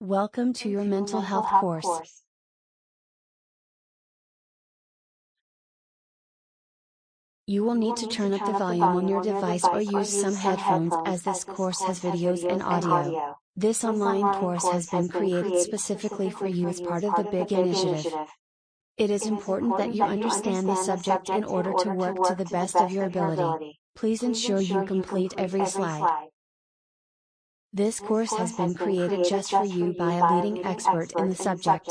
Welcome to your mental health course. You will need to turn up the volume on your device or use some headphones as this course has videos and audio. This online course has been created specifically for you as part of the Big Initiative. It is important that you understand the subject in order to work to the best of your ability. Please ensure you complete every slide. This course has been created just for you by a leading expert in the subject.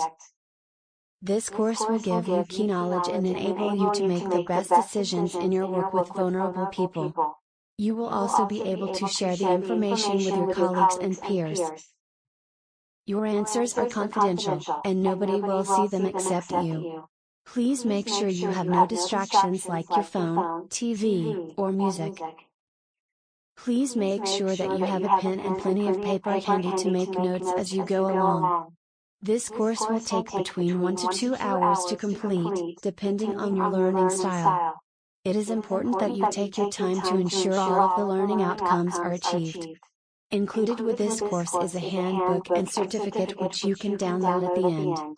This course will give you key knowledge and enable you to make the best decisions in your work with vulnerable people. You will also be able to share the information with your colleagues and peers. Your answers are confidential, and nobody will see them except you. Please make sure you have no distractions like your phone, TV, or music. Please make sure that you have a pen and plenty of paper handy to make notes as you go along. This course will take between 1 to 2 hours to complete, depending on your learning style. It is important that you take your time to ensure all of the learning outcomes are achieved. Included with this course is a handbook and certificate which you can download at the end.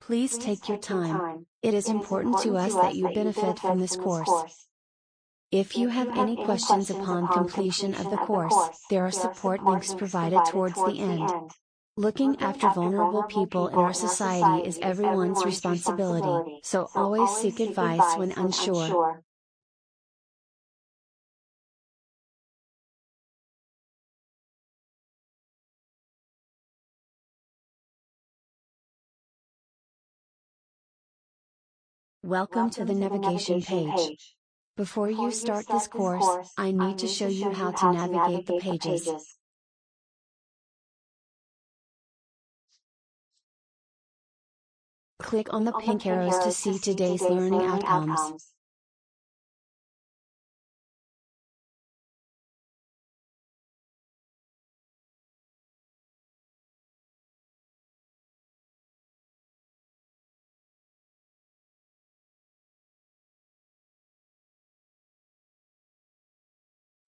Please take your time. It is important to us that you benefit from this course. If you have any questions upon completion of the course, there are support links provided towards the end. Looking after vulnerable people in our society is everyone's responsibility, so always seek advice when unsure. Welcome to the navigation page. Before you start this course, I need to show you how to navigate the pages. Click on the pink arrows to see today's learning outcomes.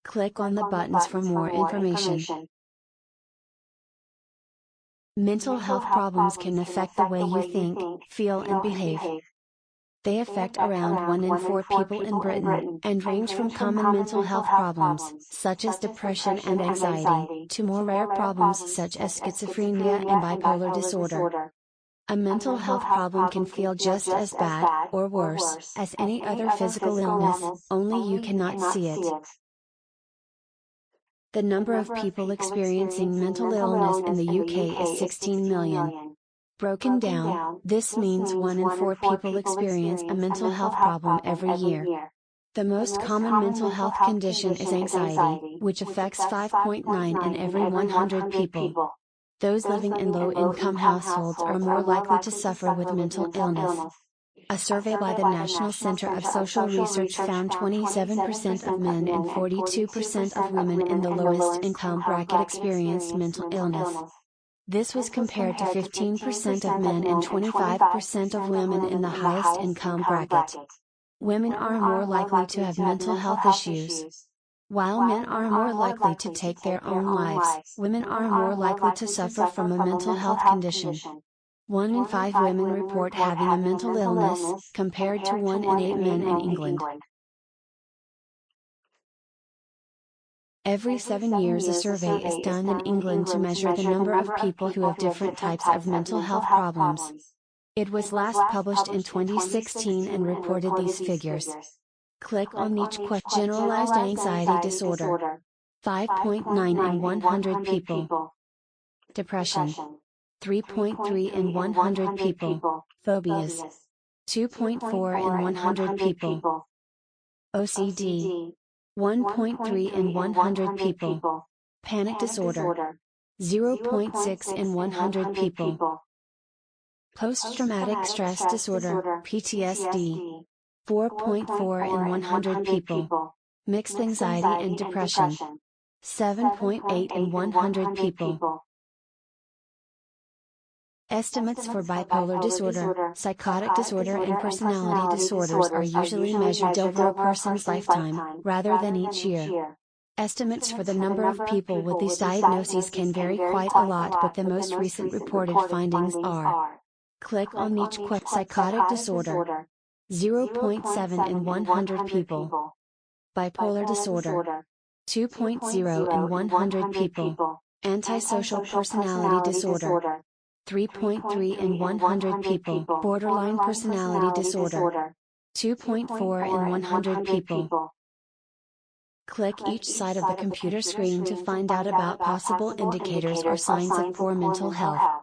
Click on the buttons for more information. Mental health problems can affect the way you think, feel and behave. They affect around 1 in 4 people in Britain, and range from common mental health problems, such as depression and anxiety, to more rare problems such as schizophrenia and bipolar disorder. A mental health problem can feel just as bad, or worse, as any other physical illness, only you cannot see it. The number of people experiencing mental illness in the UK is 16 million. Broken down, this means 1 in 4 people experience a mental health problem every year. The most common mental health condition is anxiety, which affects 5.9 in every 100 people. Those living in low-income households are more likely to suffer with mental illness. A survey by the National Center of Social Research found 27% of men and 42% of women in the lowest income bracket experienced mental illness. This was compared to 15% of men and 25% of women in the highest income bracket. Women are more likely to have mental health issues. While men are more likely to take their own lives, women are more likely to suffer from a mental health condition. 1 in 5 women report having a mental illness, compared to 1 in 8 men in England. Every 7 years a survey is done in England to measure the number of people who have different types of mental health problems. It was last published in 2016 and reported these figures. Click on each question. Generalized anxiety disorder. 5.9 in 100 people. Depression. 3.3 in 100 people. Phobias. 2.4 in 100 people. OCD. 1.3 in 100 people. Panic disorder. 0.6 in 100 people. Post-traumatic stress disorder, PTSD. 4.4 in 100 people. Mixed anxiety and depression. 7.8 in 100 people. Estimates for bipolar disorder, psychotic disorder and personality disorders are usually measured over a person's lifetime, rather than each year. Estimates for the number of people with these diagnoses can vary quite a lot, but the most recent reported findings are: click on each question. Psychotic disorder, 0.7 in 100 people. Bipolar disorder, 2.0 in 100 people. Antisocial personality disorder, 3.3 in 100 people. Borderline personality disorder, 2.4 in 100 people. Click each side of the computer screen to find out about possible indicators or signs of poor mental health.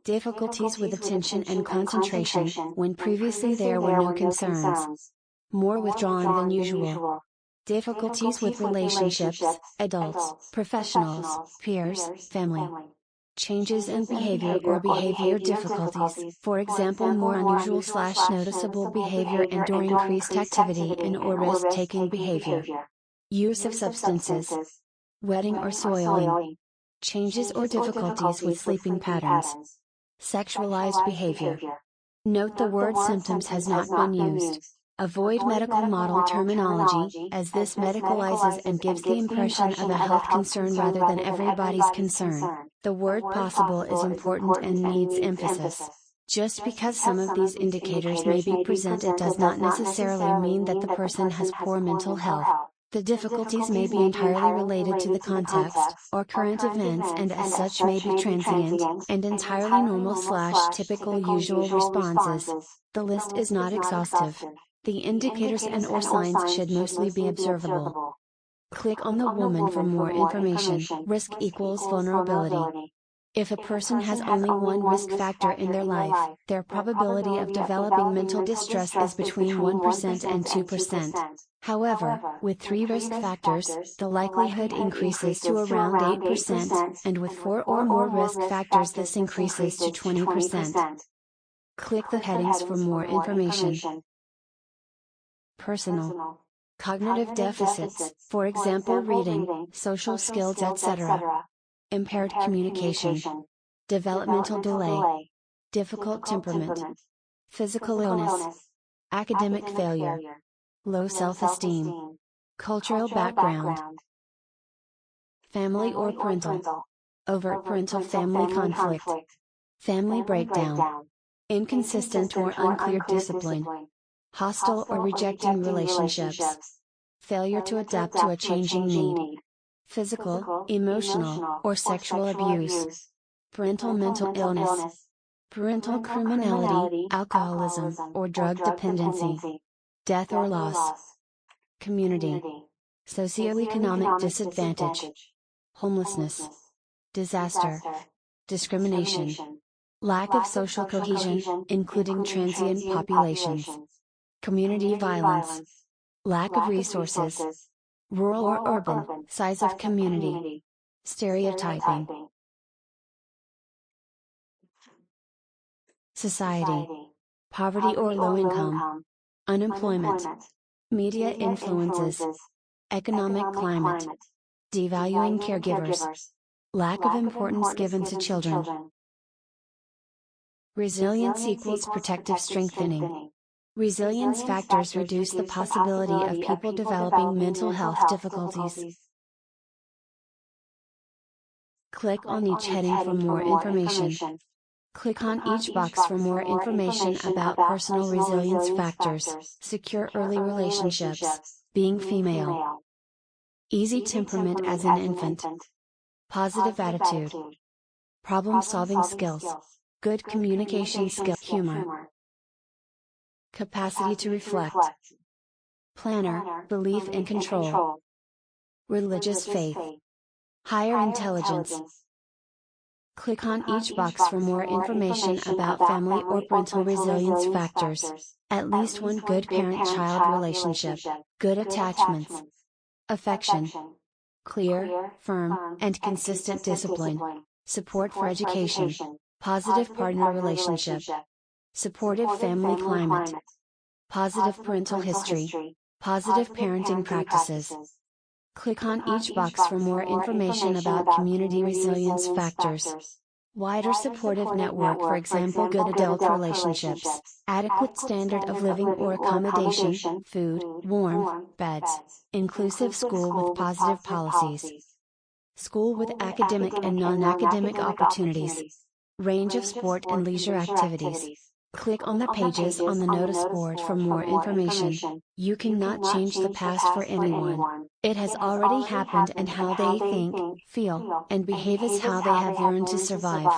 Difficulties with attention and concentration, when previously there were no concerns. More withdrawn than usual. Difficulties with relationships, adults, professionals, peers, family. Changes in behavior or behavior difficulties, for example more unusual/noticeable behavior and/or increased activity and/or risk-taking behavior. Use of substances. Wetting or soiling. Changes or difficulties with sleeping patterns. Sexualized behavior. Note the word symptoms has not been used. Avoid medical model terminology, as this medicalizes and gives the impression of a health concern rather than everybody's concern. The word possible is important and needs emphasis. Just because some of these indicators may be present, it does not necessarily mean that the person has poor mental health. The difficulties may be entirely related to the context, or current events, and as such may be transient, and entirely normal/typical usual responses. The list is not exhaustive. The indicators and/or signs should mostly be observable. Click on the woman for more information. Risk equals vulnerability. If a person has only one risk factor in their life, their probability of developing mental distress is between 1% and 2%. However, with 3 risk factors, the likelihood increases to around 8%, and with 4 or more risk factors this increases to 20%. Click the headings for more information. Personal. Cognitive deficits, for example reading, social skills, etc. Impaired communication. Developmental delay. Difficult temperament. Physical illness. Academic failure. Low self-esteem. Cultural background. Family or parental. Overt parental family conflict. Family breakdown. Inconsistent or unclear discipline. Hostile or rejecting relationships. Failure to adapt to a changing need. Physical, emotional, or sexual abuse. Parental mental illness. Parental criminality, alcoholism, or drug dependency. Death or loss. Community. Socioeconomic disadvantage. Homelessness. Disaster. Discrimination. Lack of social cohesion, including transient populations. Community violence. Lack of resources. Rural or urban, size of community. Stereotyping. Society. Poverty or low income. Unemployment. Media influences. Economic climate. Devaluing caregivers. Lack of importance given to children. Resilience equals protective strengthening. Resilience factors reduce the possibility of people developing mental health difficulties. Click on each heading for more information. Click on each box for more information about personal resilience factors. Secure early relationships. Being female. Easy temperament as an infant. Positive attitude. Problem-solving skills. Good communication skills. Humor. Capacity to reflect. Planner, belief in control. Religious faith. Higher intelligence. Click on each box for more information about family or parental resilience factors. At least one good parent-child relationship. Good attachments. Affection. Clear, firm, and consistent discipline. Support for education. Positive partner relationship. Supportive family climate. Positive parental history. Positive parenting practices. Click on each box for more information about community resilience factors. Wider supportive network, for example good adult relationships, adequate standard of living or accommodation, food, warmth, beds, inclusive school with positive policies, school with academic and non-academic opportunities, range of sport and leisure activities. Click on the pages on the notice board for more information. You cannot change the past for anyone. It has already happened, and how they think, feel, and behave is how they have learned to survive.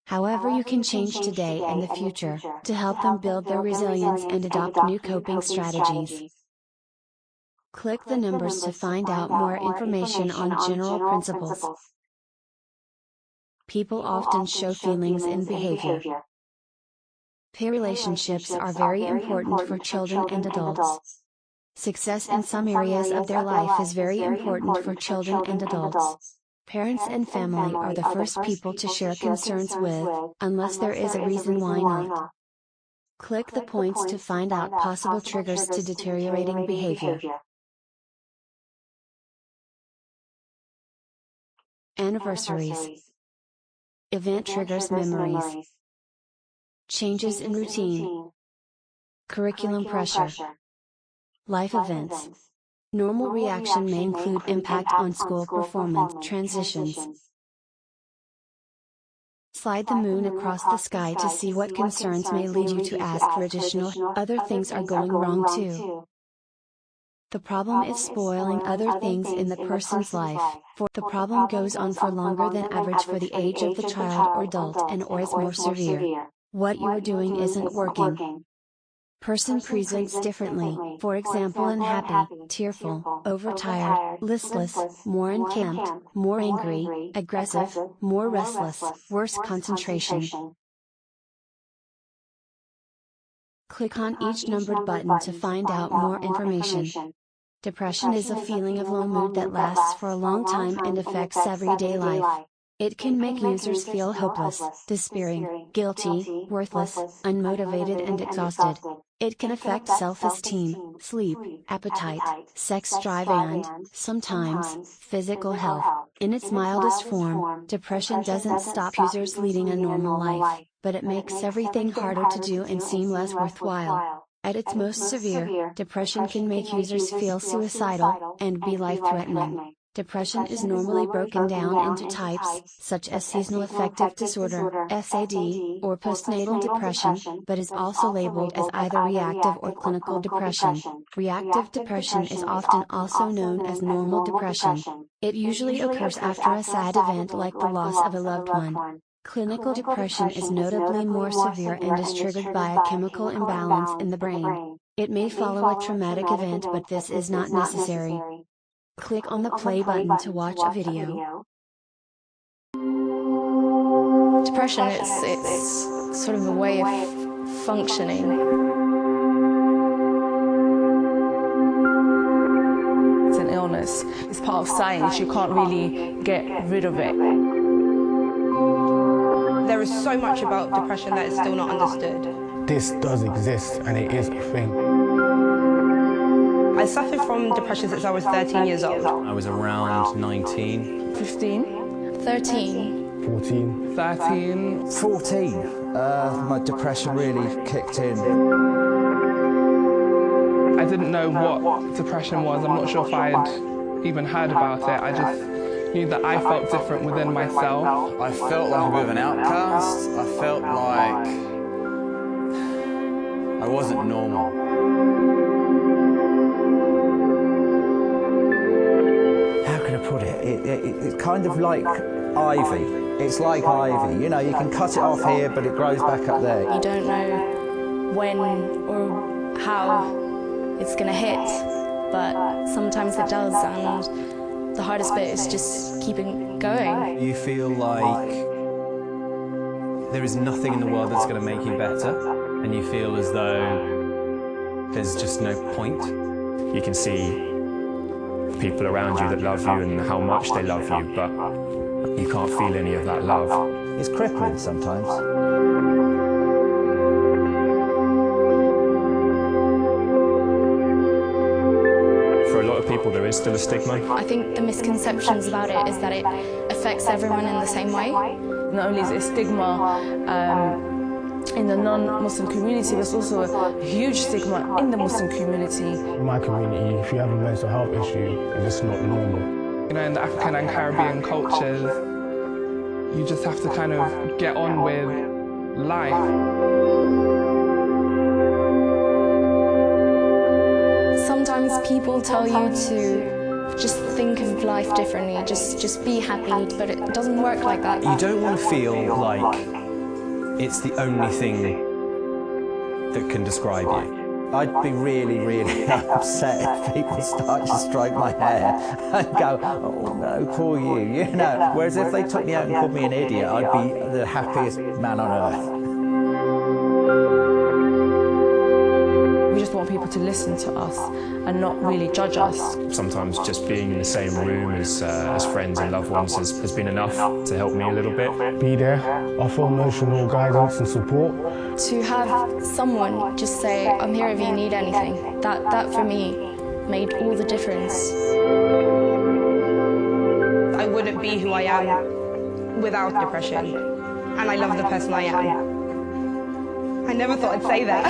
However, you can change today and the future, to help them build their resilience and adopt new coping strategies. Click the numbers to find out more information on general principles. People often show feelings in behavior. Peer relationships are very important for children and adults. Success in some areas of their life is very important for children and adults. Parents and family are the first people to share concerns with, unless there is a reason why not. Click the points to find out possible triggers to deteriorating behavior. Anniversaries. Event triggers memories. Changes in routine. Curriculum pressure. Life events. Normal reaction may include impact on school performance. Transitions. Slide the moon across the sky to see what concerns may lead you to ask for additional. Other things are going wrong too. The problem is spoiling other things in the person's life, for the problem goes on for longer than average for the age of the child or adult and/or is more severe. What you are doing isn't working. Person presents differently, for example unhappy, tearful, overtired, listless, more encamped, more angry, aggressive, more restless, worse concentration. Click on each numbered button to find out more information. Depression is a feeling of low mood that lasts for a long time and affects everyday life. It can make users feel hopeless, despairing, guilty, worthless, unmotivated and exhausted. It can affect self-esteem, sleep, appetite, sex drive and, sometimes, physical health. In its mildest form, depression doesn't stop users leading a normal life, but it makes everything harder to do and seem less worthwhile. At its most severe, depression can make users feel suicidal, and be life-threatening. Depression is normally broken down into types, such as seasonal affective disorder, SAD, or postnatal depression, but is also labeled as either reactive or clinical depression. Reactive depression is often also known as normal depression. It usually occurs after a sad event like the loss of a loved one. Clinical depression is notably more severe and is triggered by a chemical imbalance in the brain. It may follow a traumatic event, but this is not necessary. Click on the play button to watch a video. Depression, it's sort of a way of functioning. It's an illness. It's part of science. You can't really get rid of it. There is so much about depression that is still not understood. This does exist and it is a thing. I suffered from depression since I was 13 years old. I was around 19. 15. 13. 14. 13. 14. My depression really kicked in. I didn't know what depression was. I'm not sure if I'd even heard about it. I just knew that I felt different within myself. I felt like a bit of an outcast. I felt like I wasn't normal. How can I put it? It's kind of like ivy. It's like ivy. You know, you can cut it off here, but it grows back up there. You don't know when or how it's going to hit, but sometimes it does, and the hardest bit is just keeping going. You feel like there is nothing in the world that's going to make you better, and you feel as though there's just no point. You can see people around you that love you and how much they love you, but you can't feel any of that love. It's crippling sometimes. For a lot of people people, there is still a stigma. I think the misconceptions about it is that it affects everyone in the same way. Not only is it a stigma in the non-Muslim community, there's also a huge stigma in the Muslim community. In my community, if you have a mental health issue, it's just not normal. You know, in the African and Caribbean cultures, you just have to kind of get on with life. Sometimes people tell you to just think of life differently, just be happy, but it doesn't work like that. You don't want to feel like it's the only thing that can describe you. I'd be really, really upset if people start to stroke my hair and go, oh no, poor you know. Whereas if they took me out and called me an idiot, I'd be the happiest man on earth. We just want people to listen to us and not really judge us. Sometimes just being in the same room as friends and loved ones has been enough to help me a little bit. Be there, offer emotional guidance and support. To have someone just say, I'm here if you need anything, that for me made all the difference. I wouldn't be who I am without depression, and I love the person I am. I never thought I'd say that.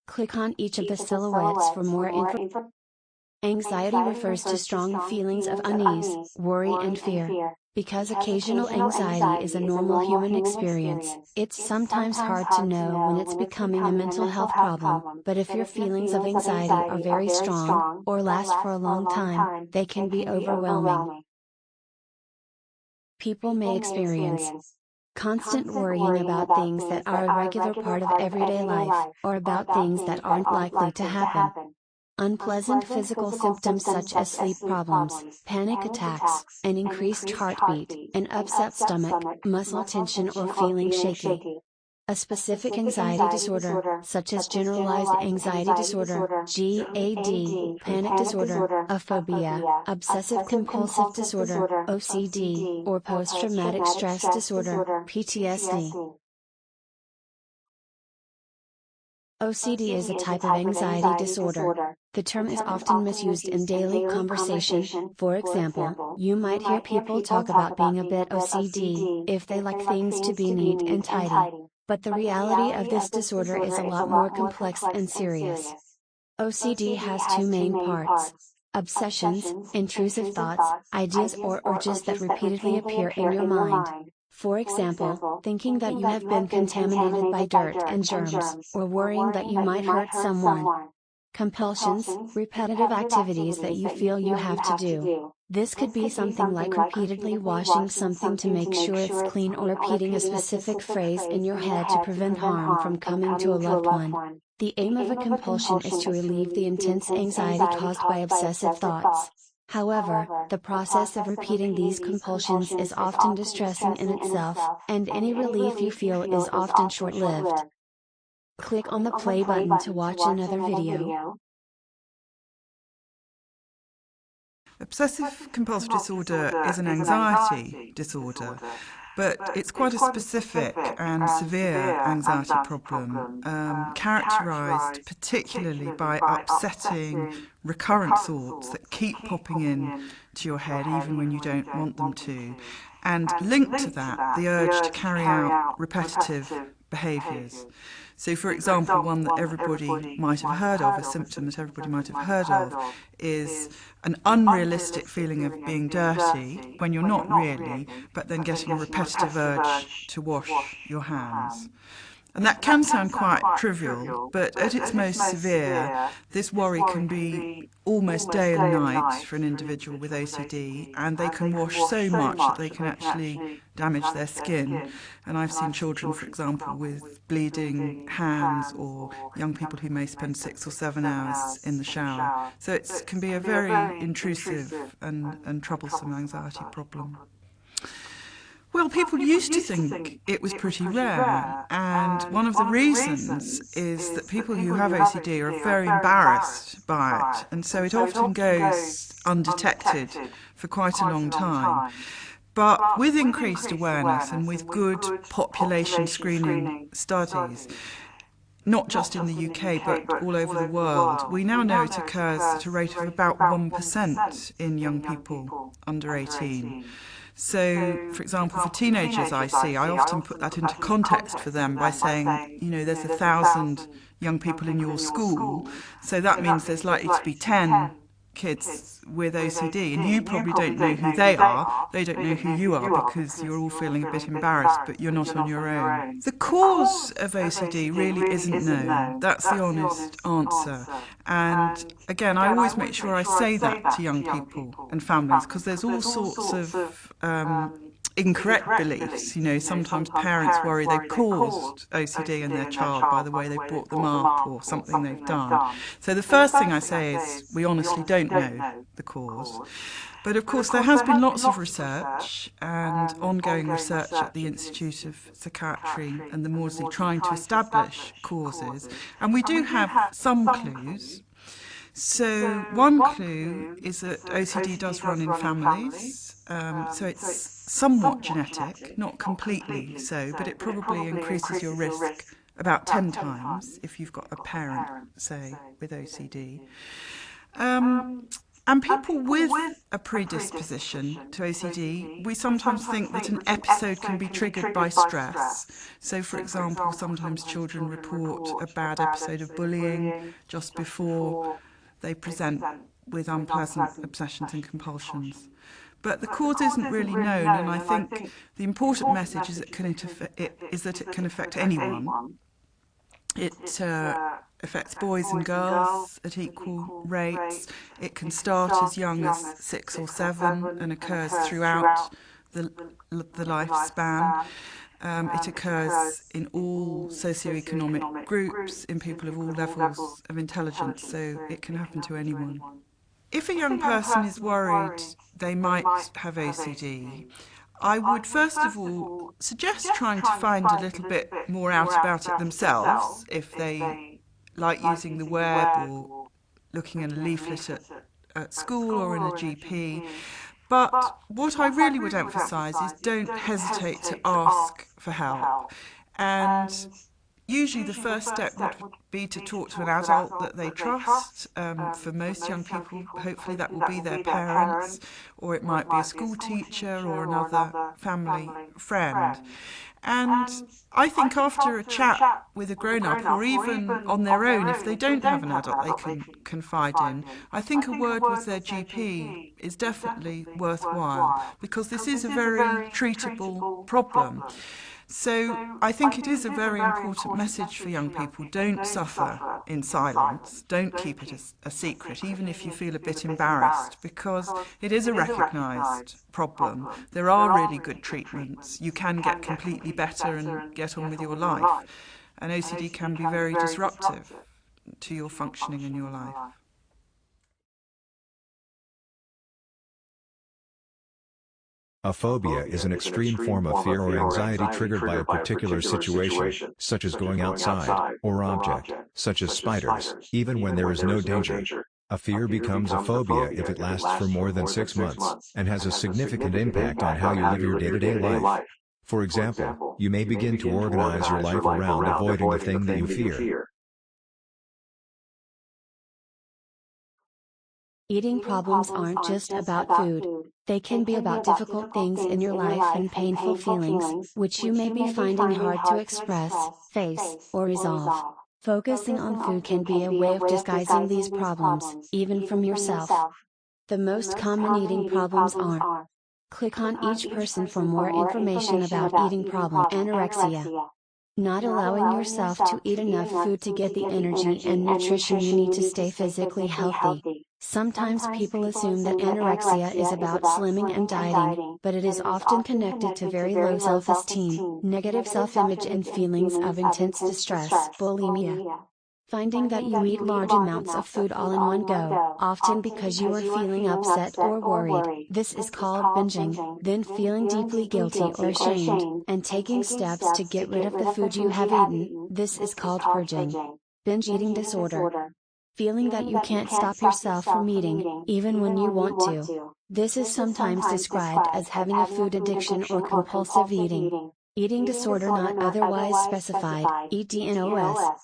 Click on each of the silhouettes for more info. Anxiety refers to strong feelings of unease, worry and fear. Because occasional anxiety is a normal human experience, it's sometimes hard to know when it's becoming a mental health problem, but if your feelings of anxiety are very strong, or last for a long time, they can be overwhelming. People may experience constant worrying about things that are a regular part of everyday life, or about things that aren't likely to happen. Unpleasant physical symptoms such as sleep problems, panic attacks, an increased heartbeat, an upset stomach, muscle tension or feeling shaky. A specific anxiety disorder, such as generalized anxiety disorder, GAD, panic disorder, a phobia, obsessive compulsive disorder, OCD, or post-traumatic stress disorder, PTSD. OCD is a type of anxiety disorder. The term is often misused in daily conversation. For example, you might hear people talk about being a bit OCD if they like things to be neat and tidy. But the reality of this disorder is a lot more complex and serious. OCD has two main parts: obsessions, intrusive thoughts, ideas or urges that repeatedly appear in your mind. For example, thinking that you have been contaminated by dirt and germs, or worrying that you might hurt someone. Compulsions, repetitive activities that you feel you have to do. This could be something like repeatedly washing something to make sure it's clean, or repeating a specific phrase in your head to prevent harm from coming to a loved one. The aim of a compulsion is to relieve the intense anxiety caused by obsessive thoughts. However, the process of repeating these compulsions is often distressing in itself, and any relief you feel is often short-lived. Click on the play button to watch another video. Obsessive compulsive disorder is an anxiety disorder, but it's quite a specific and severe anxiety problem, characterised particularly by upsetting, recurrent thoughts that keep popping in to your head even when you don't want them to, and linked to that, the urge to carry out repetitive behaviours. So, for example, one that everybody might have heard of, a symptom that everybody might have heard of, is an unrealistic feeling of being dirty when you're not really, but then getting a repetitive urge to wash your hands. And that can sound quite trivial, but at its most severe, this worry can be almost day and night for an individual with OCD, and they can wash so much that they can actually damage their skin. And I've seen children, for example, with bleeding hands, or young people who may spend 6 or 7 hours in the shower. So it can be a very intrusive and troublesome anxiety problem. Well, people used to think it was pretty rare, and one of the reasons is that people who have OCD are very embarrassed by it, and so it often goes undetected for quite a long time. But with increased awareness and with good population screening studies, not just in the UK, but all over the world. We now know it occurs at a rate of about 1% in young people under 18. So, for example, for teenagers I often put that into context for them by saying, you know, there's 1,000 young people in your school, so that means there's likely to be 10 kids with OCD, and you probably don't know who they don't know who you are, because you're all feeling a bit embarrassed, but you're not on your own. The cause of OCD really isn't known. That's the honest answer. And again, I always make sure I say that to young people and families, because there's all sorts of incorrect beliefs. You know, sometimes parents worry they've caused OCD in their child by the way they brought them up or something they've done. So the first thing I say is we honestly don't know the cause. But of course there has been lots of research and ongoing research at the Institute of Psychiatry and the Maudsley trying to establish causes, and we do have some clues. So one clue is that OCD does run in families, so it's somewhat genetic, not completely so, but it probably increases your risk about 10 times if you've got a parent, say, with OCD. And people with a predisposition to OCD, we sometimes think that an episode can be triggered by stress. So, for example, sometimes children report a bad episode of bullying just before they present with unpleasant obsessions and compulsions. But the cause isn't really known, and I think the important message is that it can affect anyone. It affects boys and girls at equal rates. It can start as young as 6 or 7 and occurs throughout the lifespan. It occurs in all socioeconomic groups, in people of all levels of intelligence, so it can happen to anyone. If a young person is worried they might have OCD, I would first of all suggest trying to find a little bit more out about it themselves, if they like using the web or looking at a leaflet at school or in a GP. But what I really would emphasise is don't hesitate to ask for help. And usually the first step would be to talk to an adult that they trust. For most young people, hopefully that will be their parents, or it might be a school teacher or another family friend. And I think after a chat with a grown-up, or even on their own, if they don't have an adult they can confide in, I think a word with their GP is definitely worthwhile, because this is a very treatable problem. So I think it is a very important message for young people. Don't suffer in silence. Don't keep it a secret, even if you feel a bit embarrassed, because it is a recognised problem. There are really good treatments. You can get completely better and get on with your life. And OCD can be very disruptive to your functioning in your life. A phobia is an extreme form of fear or anxiety triggered by a particular situation, such as going outside, or object, such as spiders, even when there is no danger. A fear becomes a phobia if it lasts for more than 6 months, and has a significant impact on how you live your day-to-day life. For example, you may begin to organize your life around avoiding the thing that you fear. Eating problems aren't just about food. They can be about difficult things in your life and painful feelings, which you may be finding hard to express, face, or resolve. Focusing on food can be a way of disguising these problems, even from yourself. The most common eating problems are. Click on each person for more information about eating problem. Anorexia. Not allowing yourself to eat enough food to get the energy and nutrition you need to stay physically healthy. Sometimes people assume that anorexia is about slimming and dieting, but it is often connected to very low self-esteem, negative self-image and feelings of intense distress. Bulimia. Finding that you eat large amounts of food all in one go, often because you are feeling upset or worried. This is called binging. Then feeling deeply guilty or ashamed, and taking steps to get rid of the food you have eaten. This is called purging. Binge eating disorder. Feeling that you can't stop yourself from eating, even when you want to. This is sometimes described as having a food addiction or compulsive eating. Eating disorder not otherwise specified, EDNOS.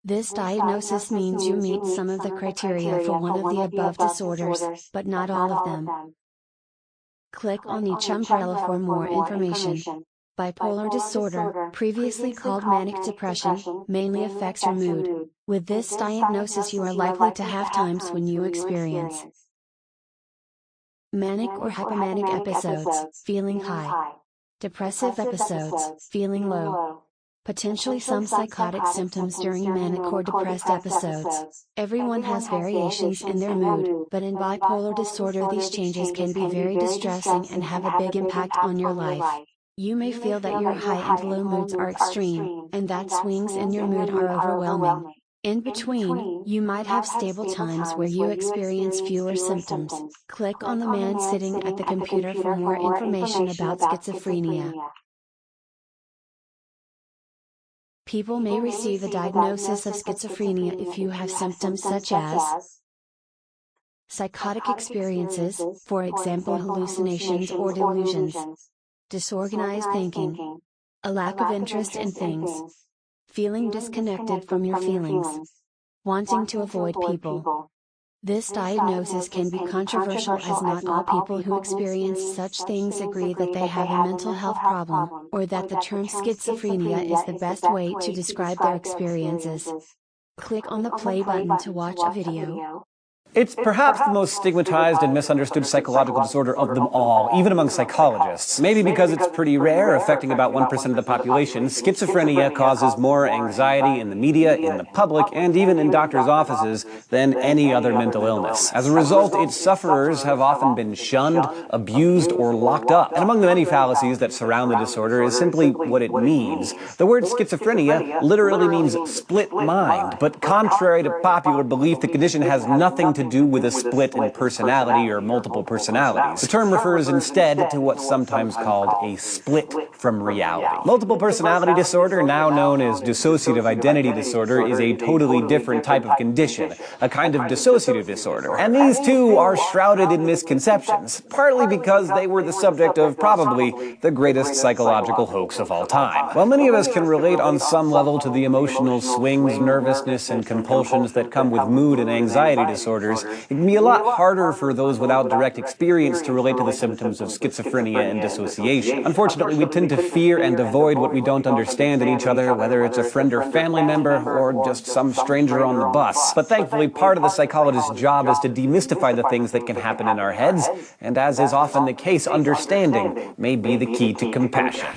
This diagnosis means you meet some of the criteria for one of the above disorders, but not all of them. Click on each umbrella for more information. Bipolar disorder, previously called manic depression, mainly affects your mood. With this diagnosis, you are likely to have times when you experience manic or hypomanic episodes, feeling high. Depressive episodes, feeling low. Potentially some psychotic symptoms during manic or depressed episodes. Everyone has variations in their mood, but in bipolar disorder these changes can be very distressing and have a big impact on your life. You may feel that your high and low moods are extreme, and that swings in your mood are overwhelming. In between, you might have stable times where you experience fewer symptoms. Click on the man sitting at the computer for more information about schizophrenia. People may receive a diagnosis of schizophrenia if you have symptoms such as psychotic experiences, for example hallucinations or delusions, disorganized thinking, a lack of interest in things, feeling disconnected from your feelings, wanting to avoid people. This diagnosis can be controversial as not all people who experience such things agree that they have a mental health problem, or that the term schizophrenia is the best way to describe their experiences. Click on the play button to watch a video. It's perhaps the most stigmatized and misunderstood psychological disorder of them all, even among psychologists. Maybe because it's pretty rare, affecting about 1% of the population, schizophrenia causes more anxiety in the media, in the public, and even in doctors' offices than any other mental illness. As a result, its sufferers have often been shunned, abused, or locked up. And among the many fallacies that surround the disorder is simply what it means. The word schizophrenia literally means split mind, but contrary to popular belief, the condition has nothing to do with a split in personality or multiple personalities. The term refers instead to what's sometimes called a split from reality. Multiple personality disorder, now known as dissociative identity disorder, is a totally different type of condition, a kind of dissociative disorder. And these two are shrouded in misconceptions, partly because they were the subject of probably the greatest psychological hoax of all time. While many of us can relate on some level to the emotional swings, nervousness, and compulsions that come with mood and anxiety disorders, it can be a lot harder for those without direct experience to relate to the symptoms of schizophrenia and dissociation. Unfortunately, we tend to fear and avoid what we don't understand in each other, whether it's a friend or family member, or just some stranger on the bus. But thankfully, part of the psychologist's job is to demystify the things that can happen in our heads, and as is often the case, understanding may be the key to compassion.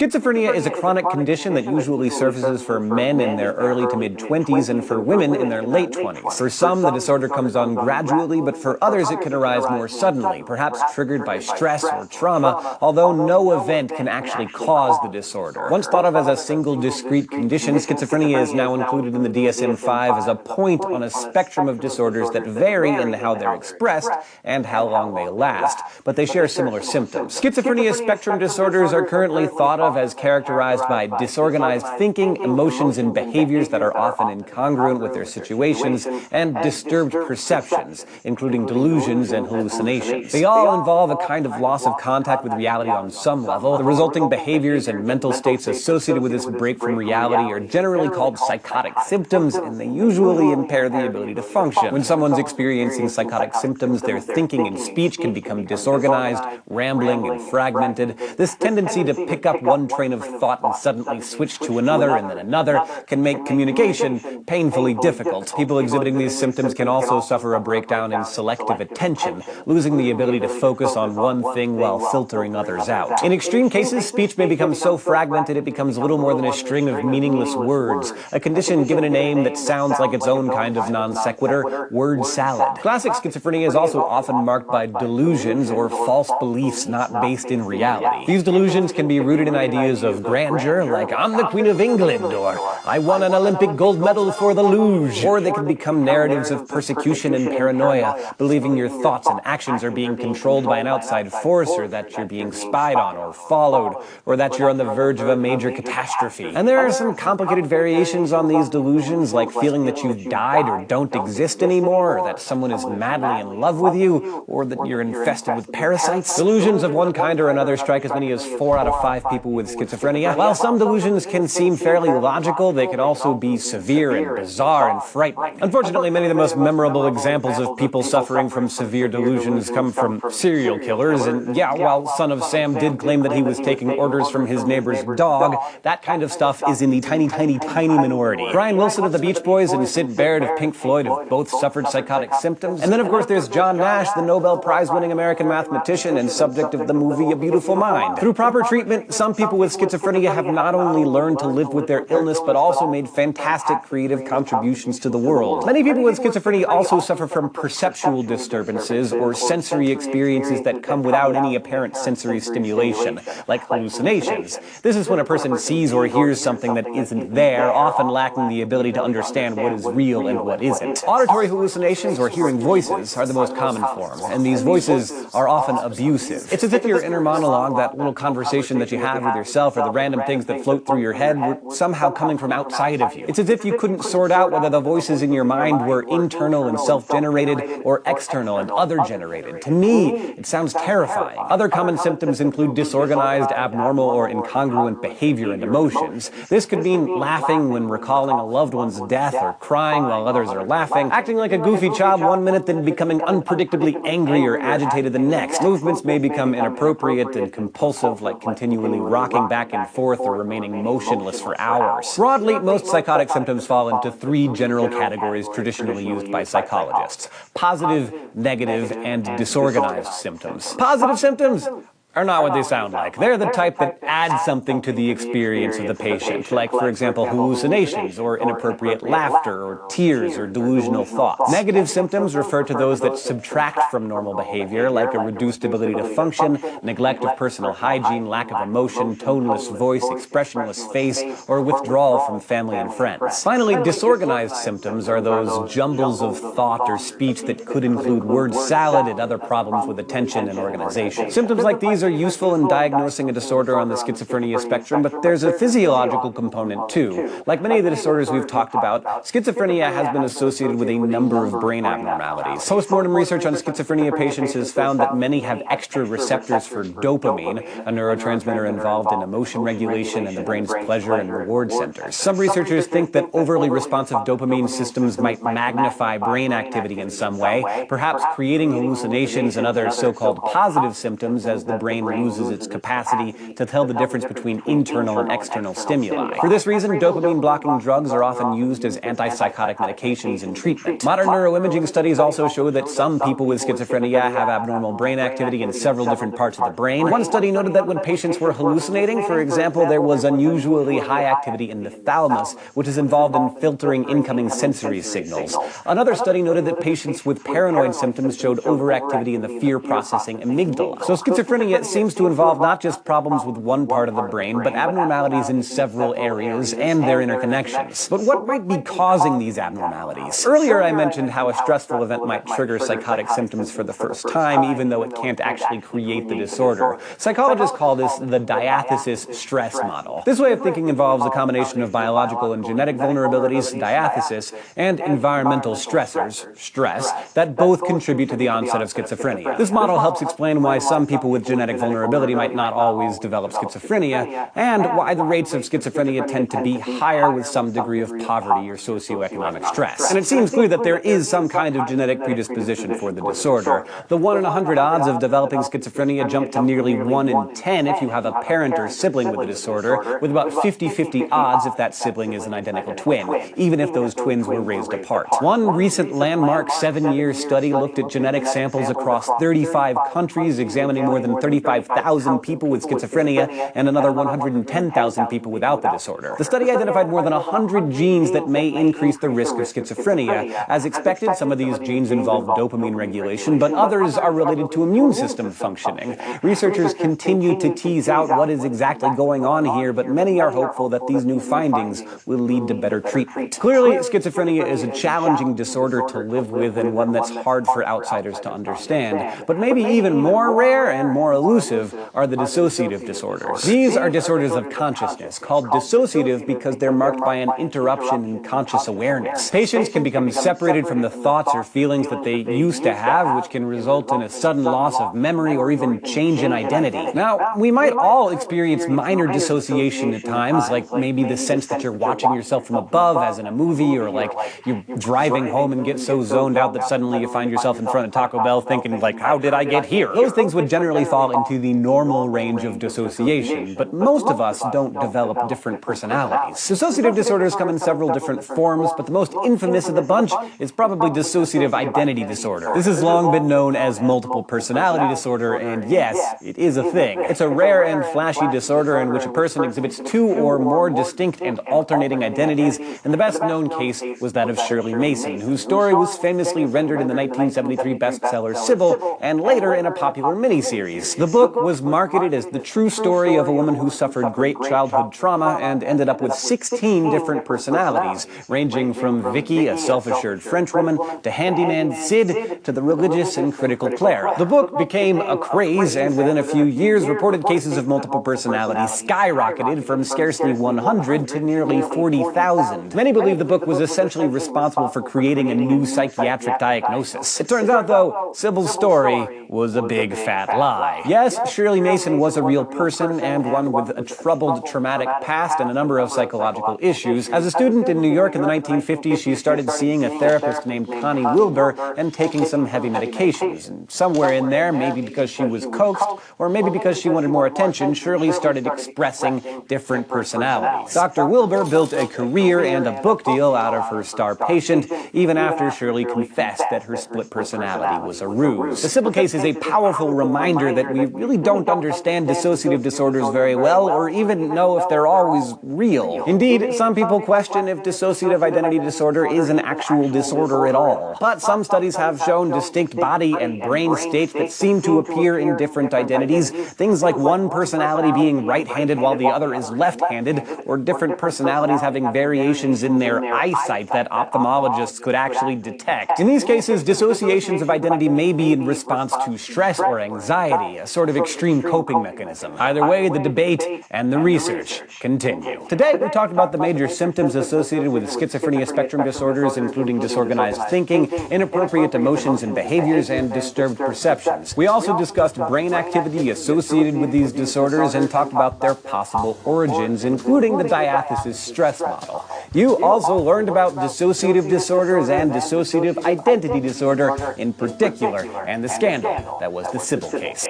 Schizophrenia is a chronic condition that usually surfaces for men in their early to mid-20s and for women in their late 20s. For some, the disorder comes on gradually, but for others it can arise more suddenly, perhaps triggered by stress or trauma, although no event can actually cause the disorder. Once thought of as a single discrete condition, schizophrenia is now included in the DSM-5 as a point on a spectrum of disorders that vary in how they're expressed and how long they last, but they share similar symptoms. Schizophrenia spectrum disorders are currently thought of as characterized by disorganized thinking, emotions, and behaviors that are often incongruent with their situations, and disturbed perceptions, including delusions and hallucinations. They all involve a kind of loss of contact with reality on some level. The resulting behaviors and mental states associated with this break from reality are generally called psychotic symptoms, and they usually impair the ability to function. When someone's experiencing psychotic symptoms, their thinking and speech can become disorganized, rambling, and fragmented. This tendency to pick up one train of thought and suddenly switch to another and then another can make communication painfully difficult. People exhibiting these symptoms can also suffer a breakdown in selective attention, losing the ability to focus on one thing while filtering others out. In extreme cases, speech may become so fragmented it becomes little more than a string of meaningless words, a condition given a name that sounds like its own kind of non sequitur, word salad. Classic schizophrenia is also often marked by delusions or false beliefs not based in reality. These delusions can be rooted in ideas ideas of grandeur, like I'm the Queen of England, or I won an Olympic gold medal for the luge. Or they can become narratives of persecution and paranoia, believing your thoughts and actions are being controlled by an outside force, or that you're being spied on or followed, or that you're on the verge of a major catastrophe. And there are some complicated variations on these delusions, like feeling that you've died or don't exist anymore, or that someone is madly in love with you, or that you're infested with parasites. Delusions of one kind or another strike as many as 4 out of 5 people with schizophrenia. While some delusions can seem fairly logical, they can also be severe and bizarre and frightening. Unfortunately, many of the most memorable examples of people suffering from severe delusions come from serial killers, and yeah, while Son of Sam did claim that he was taking orders from his neighbor's dog, that kind of stuff is in the tiny minority. Brian Wilson of the Beach Boys and Sid Barrett of Pink Floyd have both suffered psychotic symptoms. And then, of course, there's John Nash, the Nobel Prize-winning American mathematician and subject of the movie A Beautiful Mind. Through proper treatment, some people with schizophrenia have not only learned to live with their illness, but also made fantastic creative contributions to the world. Many people with schizophrenia also suffer from perceptual disturbances or sensory experiences that come without any apparent sensory stimulation, like hallucinations. This is when a person sees or hears something that isn't there, often lacking the ability to understand what is real and what isn't. Auditory hallucinations or hearing voices are the most common form, and these voices are often abusive. It's as if your inner monologue, that little conversation that you have with yourself, or the random things that float through your head, were somehow coming from outside of you. It's as if you couldn't sort out whether the voices in your mind were internal and self-generated or external and other-generated. To me, it sounds terrifying. Other common symptoms include disorganized, abnormal, or incongruent behavior and emotions. This could mean laughing when recalling a loved one's death, or crying while others are laughing, acting like a goofy child one minute, then becoming unpredictably angry or agitated the next. Movements may become inappropriate and compulsive, like continually rocking back and forth or remaining motionless for hours. Broadly, most psychotic symptoms fall into 3 general categories traditionally used by psychologists: positive, negative, and disorganized symptoms. Positive symptoms are not what they sound like. They're the type that add something to the experience of the patient, like, for example, hallucinations, or inappropriate laughter, or tears, or delusional thoughts. Negative symptoms refer to those that subtract from normal behavior, like a reduced ability to function, neglect of personal hygiene, lack of emotion, toneless voice, expressionless face, or withdrawal from family and friends. Finally, disorganized symptoms are those jumbles of thought or speech that could include word salad and other problems with attention and organization. Symptoms like these are useful in diagnosing a disorder on the schizophrenia spectrum, but there's a physiological component too. Like many of the disorders we've talked about, schizophrenia has been associated with a number of brain abnormalities. Postmortem research on schizophrenia patients has found that many have extra receptors for dopamine, a neurotransmitter involved in emotion regulation and the brain's pleasure and reward centers. Some researchers think that overly responsive dopamine systems might magnify brain activity in some way, perhaps creating hallucinations and other so-called positive symptoms as the brain loses its capacity to tell the difference between internal and external stimuli. For this reason, dopamine-blocking drugs are often used as antipsychotic medications in treatment. Modern neuroimaging studies also show that some people with schizophrenia have abnormal brain activity in several different parts of the brain. One study noted that when patients were hallucinating, for example, there was unusually high activity in the thalamus, which is involved in filtering incoming sensory signals. Another study noted that patients with paranoid symptoms showed overactivity in the fear-processing amygdala. So schizophrenia seems to involve not just problems with one part of the brain, but abnormalities in several areas and their interconnections. But what might be causing these abnormalities? Earlier I mentioned how a stressful event might trigger psychotic symptoms for the first time, even though it can't actually create the disorder. Psychologists call this the diathesis stress model. This way of thinking involves a combination of biological and genetic vulnerabilities, diathesis, and environmental stressors, stress, that both contribute to the onset of schizophrenia. This model helps explain why some people with genetic vulnerability might not always develop schizophrenia, and why the rates of schizophrenia tend to be higher with some degree of poverty or socioeconomic stress. And it seems clear that there is some kind of genetic predisposition for the disorder. The 1 in 100 odds of developing schizophrenia jump to nearly 1 in 10 if you have a parent or sibling with the disorder, with about 50-50 odds if that sibling is an identical twin, even if those twins were raised apart. One recent landmark 7-year study looked at genetic samples across 35 countries, examining more than 35 135,000 people with schizophrenia and another 110,000 people without the disorder. The study identified more than 100 genes that may increase the risk of schizophrenia. As expected, some of these genes involve dopamine regulation, but others are related to immune system functioning. Researchers continue to tease out what is exactly going on here, but many are hopeful that these new findings will lead to better treatment. Clearly, schizophrenia is a challenging disorder to live with and one that's hard for outsiders to understand. But maybe even more rare and more elusive are the dissociative disorders. These are disorders of consciousness, called dissociative because they're marked by an interruption in conscious awareness. Patients can become separated from the thoughts or feelings that they used to have, which can result in a sudden loss of memory or even change in identity. Now, we might all experience minor dissociation at times, like maybe the sense that you're watching yourself from above, as in a movie, or like you're driving home and get so zoned out that suddenly you find yourself in front of Taco Bell thinking, like, how did I get here? Those things would generally fall into the normal range of dissociation, but most of us don't develop different personalities. Dissociative disorders come in several different forms, but the most infamous of the bunch is probably dissociative identity disorder. This has long been known as multiple personality disorder, and yes, it is a thing. It's a rare and flashy disorder in which a person exhibits two or more distinct and alternating identities, and the best known case was that of Shirley Mason, whose story was famously rendered in the 1973 bestseller Sybil, and later in a popular miniseries. The book was marketed as the true story of a woman who suffered great childhood trauma and ended up with 16 different personalities, ranging from Vicky, a self-assured Frenchwoman, to handyman Sid, to the religious and critical Clara. The book became a craze, and within a few years, reported cases of multiple personality skyrocketed from scarcely 100 to nearly 40,000. Many believe the book was essentially responsible for creating a new psychiatric diagnosis. It turns out, though, Sybil's story was a big fat lie. Yes, Shirley Mason was a real person, and one with a troubled, traumatic past and a number of psychological issues. As a student in New York in the 1950s, she started seeing a therapist named Connie Wilbur and taking some heavy medications. And somewhere in there, maybe because she was coaxed, or maybe because she wanted more attention, Shirley started expressing different personalities. Dr. Wilbur built a career and a book deal out of her star patient, even after Shirley confessed that her split personality was a ruse. The Sybil case is a powerful reminder that we really don't understand dissociative disorders very well, or even know if they're always real. Indeed, some people question if dissociative identity disorder is an actual disorder at all. But some studies have shown distinct body and brain states that seem to appear in different identities, things like one personality being right-handed while the other is left-handed, or different personalities having variations in their eyesight that ophthalmologists could actually detect. In these cases, dissociations of identity may be in response to stress or anxiety, a sort of extreme coping mechanism. Either way, the debate and the research continue. Today, we talked about the major symptoms associated with schizophrenia spectrum disorders, including disorganized thinking, inappropriate emotions and behaviors, and disturbed perceptions. We also discussed brain activity associated with these disorders and talked about their possible origins, including the diathesis stress model. You also learned about dissociative disorders and dissociative identity disorder in particular, and the scandal that was the Sybil case.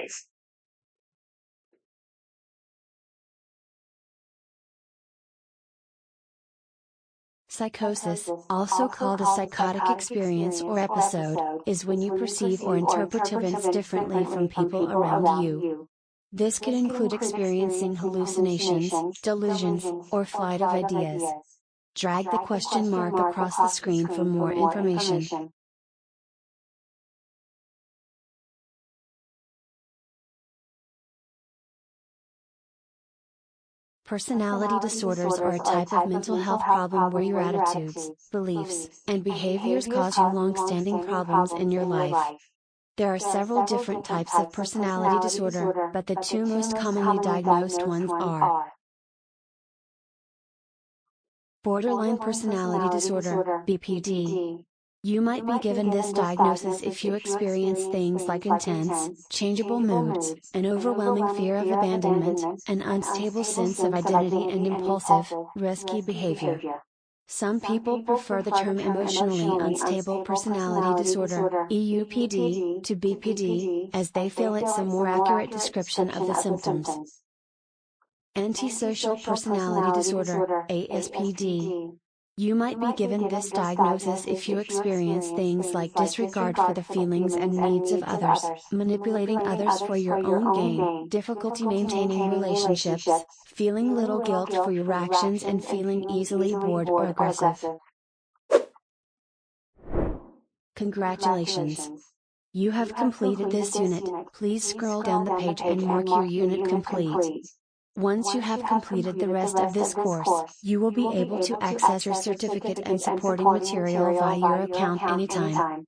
Psychosis, also called a psychotic experience or episode, is when you perceive or interpret events differently from people around you. This could include experiencing hallucinations, delusions, or flight of ideas. Drag the question mark across the screen for more information. Personality disorders are a type of mental health problem where your attitudes, beliefs, and behaviors cause you long-standing problems in your life. There are several different types of personality disorder, but the two most commonly diagnosed ones are borderline personality disorder, BPD. You might be given this diagnosis if you experience things like intense, changeable moods, an overwhelming fear of abandonment, an unstable sense of identity, and impulsive, risky behavior. Some people prefer the term emotionally unstable personality disorder, EUPD, to BPD, as they feel it's a more accurate description of the symptoms. Antisocial personality disorder, ASPD. You might be given this diagnosis if you experience things like disregard for the feelings and needs of others, manipulating others for your own gain, difficulty maintaining relationships, feeling little guilt for your actions, and feeling easily bored or aggressive. Congratulations! You have completed this unit. Please scroll down the page and mark your unit complete. Once you have completed the rest of this course, you will be able to access your certificate and supporting material via your account anytime.